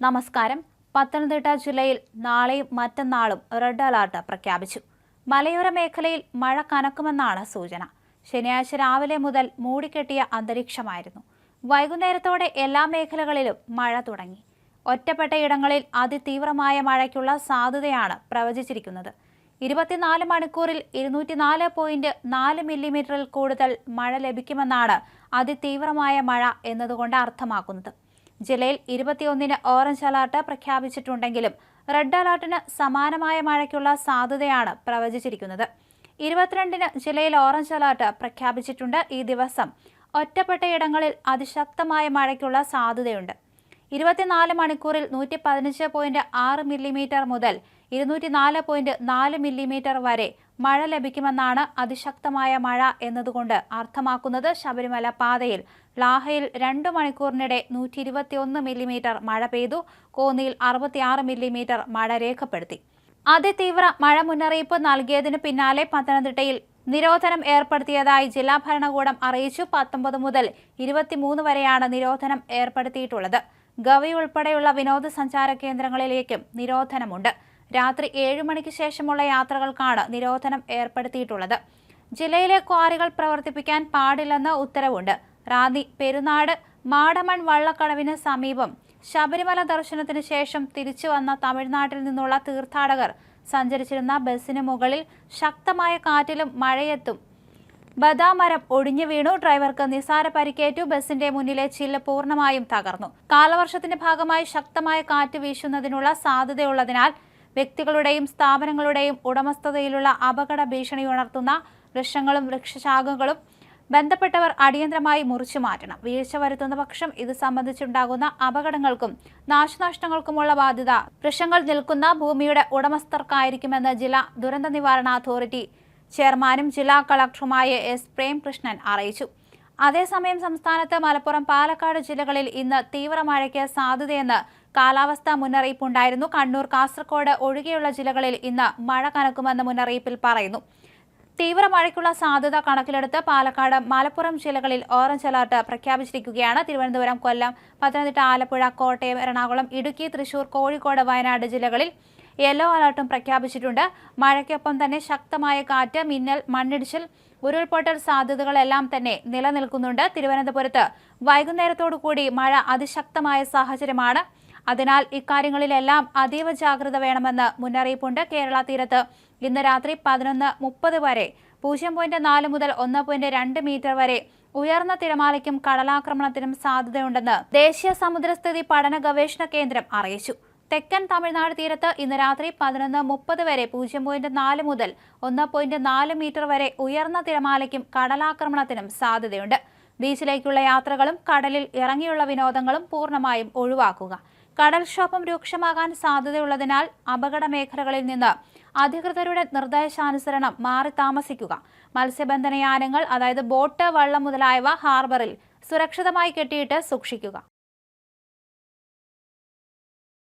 നമസ്കാരം. പത്തനംതിട്ട ജില്ലയിൽ നാളെയും മറ്റന്നാളും റെഡ് അലർട്ട് പ്രഖ്യാപിച്ചു. മലയോര മേഖലയിൽ മഴ കനക്കുമെന്നാണ് സൂചന. ശനിയാഴ്ച രാവിലെ മുതൽ മൂടിക്കെട്ടിയ അന്തരീക്ഷമായിരുന്നു. വൈകുന്നേരത്തോടെ എല്ലാ മേഖലകളിലും മഴ തുടങ്ങി. ഒറ്റപ്പെട്ട ഇടങ്ങളിൽ അതിതീവ്രമായ മഴയ്ക്കുള്ള സാധ്യതയാണ് പ്രവചിച്ചിരിക്കുന്നത്. 24 മണിക്കൂറിൽ 204.4 മില്ലിമീറ്ററിൽ കൂടുതൽ മഴ ലഭിക്കുമെന്നാണ് അതിതീവ്രമായ മഴ എന്നതുകൊണ്ട് അർത്ഥമാക്കുന്നത്. ജില്ലയിൽ 21-ന് ഓറഞ്ച് അലർട്ട് പ്രഖ്യാപിച്ചിട്ടുണ്ടെങ്കിലും റെഡ് അലർട്ടിന് സമാനമായ മഴയ്ക്കുള്ള സാധ്യതയാണ് പ്രവചിച്ചിരിക്കുന്നത്. 22-ന് ജില്ലയിൽ ഓറഞ്ച് അലർട്ട് പ്രഖ്യാപിച്ചിട്ടുണ്ട്. ഈ ദിവസം ഒറ്റപ്പെട്ട ഇടങ്ങളിൽ അതിശക്തമായ മഴയ്ക്കുള്ള സാധ്യതയുണ്ട്. 24 മണിക്കൂറിൽ 115.6 മില്ലിമീറ്റർ മുതൽ 204.4 മില്ലിമീറ്റർ വരെ മഴ ലഭിക്കുമെന്നാണ് അതിശക്തമായ മഴ എന്നതുകൊണ്ട് അർത്ഥമാക്കുന്നത്. ശബരിമല പാതയിൽ ലാഹയിൽ 2 മണിക്കൂറിനിടെ 121 മില്ലിമീറ്റർ മഴ പെയ്തു. കോന്നിയിൽ 66 മില്ലിമീറ്റർ മഴ രേഖപ്പെടുത്തി. അതിതീവ്ര മഴ മുന്നറിയിപ്പ് നൽകിയതിനു പിന്നാലെ പത്തനംതിട്ടയിൽ നിരോധനം ഏർപ്പെടുത്തിയതായി ജില്ലാ ഭരണകൂടം അറിയിച്ചു. 19 മുതൽ 23 വരെയാണ് നിരോധനം ഏർപ്പെടുത്തിയിട്ടുള്ളത്. ഗവി ഉൾപ്പെടെയുള്ള വിനോദസഞ്ചാര കേന്ദ്രങ്ങളിലേക്കും നിരോധനമുണ്ട്. രാത്രി 7 മണിക്ക് ശേഷമുള്ള യാത്രകൾക്കാണ് നിരോധനം ഏർപ്പെടുത്തിയിട്ടുള്ളത്. ജില്ലയിലെ ക്വാറികൾ പ്രവർത്തിപ്പിക്കാൻ പാടില്ലെന്ന് ഉത്തരവുണ്ട്. റാന്നി പെരുന്നാട് മാടമൺ വള്ളക്കടവിന് സമീപം ശബരിമല ദർശനത്തിന് ശേഷം തിരിച്ചു വന്ന തമിഴ്നാട്ടിൽ നിന്നുള്ള തീർത്ഥാടകർ സഞ്ചരിച്ചിരുന്ന ബസിന് മുകളിൽ ശക്തമായ കാറ്റിലും മഴയത്തും ബദാമരം ഒടിഞ്ഞു വീണു. ഡ്രൈവർക്ക് നിസാര പരിക്കേറ്റു. ബസിന്റെ മുന്നിലെ ചില്ല് പൂർണ്ണമായും തകർന്നു. കാലവർഷത്തിന്റെ ഭാഗമായി ശക്തമായ കാറ്റ് വീശുന്നതിനുള്ള സാധ്യതയുള്ളതിനാൽ വ്യക്തികളുടെയും സ്ഥാപനങ്ങളുടെയും ഉടമസ്ഥതയിലുള്ള അപകട ഭീഷണി ഉണർത്തുന്ന വൃക്ഷങ്ങളും വൃക്ഷശാഖകളും ബന്ധപ്പെട്ടവർ അടിയന്തരമായി മുറിച്ചു മാറ്റണം. വീഴ്ച വരുത്തുന്ന പക്ഷം ഇത് സംബന്ധിച്ചുണ്ടാകുന്ന അപകടങ്ങൾക്കും നാശനഷ്ടങ്ങൾക്കുമുള്ള ബാധ്യത വൃക്ഷങ്ങൾ നിൽക്കുന്ന ഭൂമിയുടെ ഉടമസ്ഥർക്കായിരിക്കുമെന്ന് ജില്ലാ ദുരന്ത നിവാരണ അതോറിറ്റി ചെയർമാനും ജില്ലാ കളക്ടറുമായ എസ് പ്രേംകൃഷ്ണൻ അറിയിച്ചു. അതേസമയം സംസ്ഥാനത്ത് മലപ്പുറം, പാലക്കാട് ജില്ലകളിൽ ഇന്ന് തീവ്ര മഴയ്ക്ക് സാധ്യതയെന്ന് കാലാവസ്ഥാ മുന്നറിയിപ്പുണ്ടായിരുന്നു. കണ്ണൂർ, കാസർഗോഡ് ഒഴികെയുള്ള ജില്ലകളിൽ ഇന്ന് മഴ കനക്കുമെന്ന് മുന്നറിയിപ്പിൽ പറയുന്നു. തീവ്ര മഴയ്ക്കുള്ള സാധ്യത കണക്കിലെടുത്ത് പാലക്കാട്, മലപ്പുറം ജില്ലകളിൽ ഓറഞ്ച് അലർട്ട് പ്രഖ്യാപിച്ചിരിക്കുകയാണ്. തിരുവനന്തപുരം, കൊല്ലം, പത്തനംതിട്ട, ആലപ്പുഴ, കോട്ടയം, എറണാകുളം, ഇടുക്കി, തൃശൂർ, കോഴിക്കോട്, വയനാട് ജില്ലകളിൽ യെല്ലോ അലർട്ടും പ്രഖ്യാപിച്ചിട്ടുണ്ട്. മഴയ്ക്കൊപ്പം തന്നെ ശക്തമായ കാറ്റ്, മിന്നൽ, മണ്ണിടിച്ചിൽ, ഉരുൾപൊട്ടൽ സാധ്യതകളെല്ലാം തന്നെ നിലനിൽക്കുന്നുണ്ട്. തിരുവനന്തപുരത്ത് വൈകുന്നേരത്തോടുകൂടി മഴ അതിശക്തമായ സാഹചര്യമാണ്. അതിനാൽ ഇക്കാര്യങ്ങളിലെല്ലാം അതീവ ജാഗ്രത വേണമെന്ന് മുന്നറിയിപ്പുണ്ട്. കേരള തീരത്ത് ഇന്ന് രാത്രി 11:30 വരെ 0.4 മുതൽ 1.2 മീറ്റർ വരെ ഉയർന്ന തിരമാലയ്ക്കും കടലാക്രമണത്തിനും സാധ്യതയുണ്ടെന്ന് ദേശീയ സമുദ്രസ്ഥിതി പഠന ഗവേഷണ കേന്ദ്രം അറിയിച്ചു. തെക്കൻ തമിഴ്നാട് തീരത്ത് ഇന്ന് രാത്രി 11:30 വരെ 0.4 മുതൽ 1.4 മീറ്റർ വരെ ഉയർന്ന തിരമാലയ്ക്കും കടലാക്രമണത്തിനും സാധ്യതയുണ്ട്. ബീച്ചിലേക്കുള്ള യാത്രകളും കടലിൽ ഇറങ്ങിയുള്ള വിനോദങ്ങളും പൂർണ്ണമായും ഒഴിവാക്കുക. കടൽക്ഷോഭം രൂക്ഷമാകാൻ സാധ്യതയുള്ളതിനാൽ അപകട മേഖലകളിൽ നിന്ന് അധികൃതരുടെ നിർദ്ദേശാനുസരണം മാറി താമസിക്കുക. മത്സ്യബന്ധന യാനങ്ങൾ, അതായത് ബോട്ട്, വള്ളം മുതലായവ ഹാർബറിൽ സുരക്ഷിതമായി കെട്ടിയിട്ട് സൂക്ഷിക്കുക.